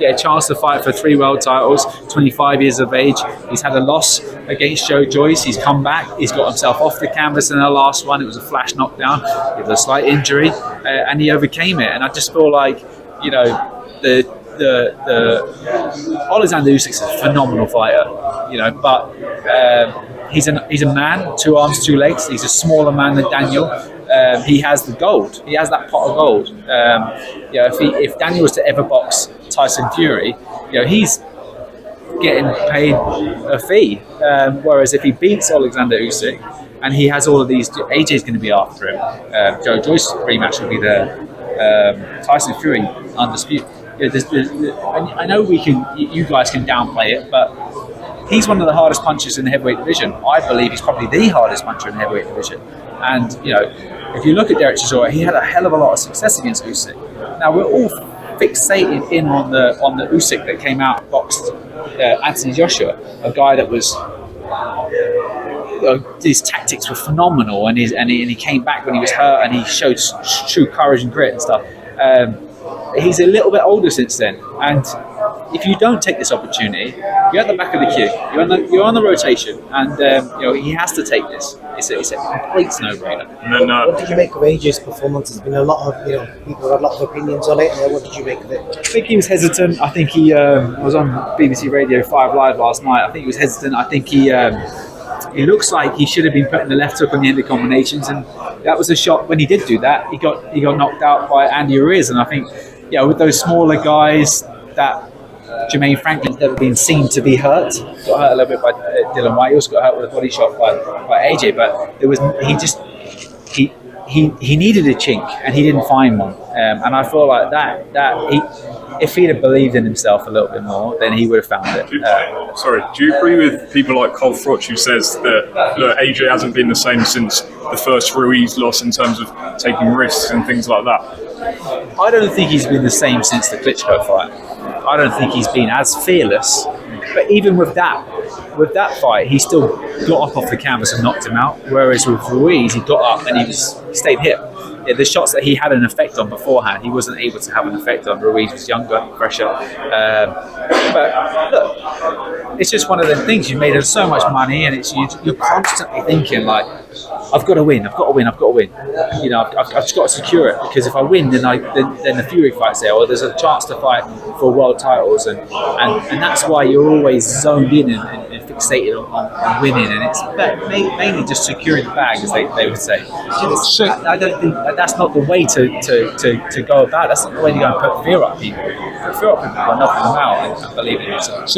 get a chance to fight for 3 world titles, 25 years of age. He's had a loss against Joe Joyce. He's come back. He's got himself off the canvas in the last one. It was a flash knockdown. He had a slight injury, and he overcame it. And I just feel like, you know, the Alexander Usyk's a phenomenal fighter, you know, but he's a man, 2 arms, 2 legs. He's a smaller man than Daniel. He has the gold. He has that pot of gold. You know, if Daniel was to ever box Tyson Fury, you know, he's getting paid a fee. Whereas if he beats Alexander Usyk and he has all of these, AJ's going to be after him. Joe Joyce rematch will be there. Tyson Fury undisputed. You know, I know you guys can downplay it, but he's one of the hardest punchers in the heavyweight division. I believe he's probably the hardest puncher in the heavyweight division. And you know, if you look at Derek Chisora, he had a hell of a lot of success against Usyk. Now we're all fixated in on the Usyk that came out and boxed Anthony Joshua, a guy that was. His tactics were phenomenal, and he came back when he was hurt, and he showed true courage and grit and stuff. He's a little bit older since then, and if you don't take this opportunity, you're at the back of the queue. You're on the rotation, and you know, he has to take this. It's a complete no-brainer. What did you make of AJ's performance? There's been a lot of, you know, people had a lot of opinions on it. What did you make of it? I think he was hesitant. I think he was on BBC Radio 5 Live last night. I think he was hesitant. I think he looks like he should have been putting the left hook on the end of combinations, and that was a shot. When he did do that, he got knocked out by Andy Ruiz, and I think, yeah, with those smaller guys, that Jermaine Franklin's never been seen to be hurt. Got hurt a little bit by Dylan White. He also got hurt with a body shot by AJ, but he needed a chink, and he didn't find one. And I feel like if he'd have believed in himself a little bit more, then he would have found it. Do you agree with people like Cole Froch, who says that AJ hasn't been the same since the first Ruiz loss in terms of taking risks and things like that? I don't think he's been the same since the Klitschko fight. I don't think he's been as fearless. But even with that fight, he still got up off the canvas and knocked him out. Whereas with Ruiz, he got up and he stayed hit. Yeah, the shots that he had an effect on beforehand, he wasn't able to have an effect on. Ruiz was younger, fresher. But look, it's just one of them things. You've made so much money, and you're constantly thinking like, I've got to win. You know, I've just got to secure it, because if I win, then the Fury fight's there, or there's a chance to fight for world titles, and that's why you're always zoned in and fixated on winning, and it's mainly just securing the bag, as they would say. I don't think that's not the way to go about it. That's not the way to go and put fear up people. Put fear up people by knocking them out and believing in yourself.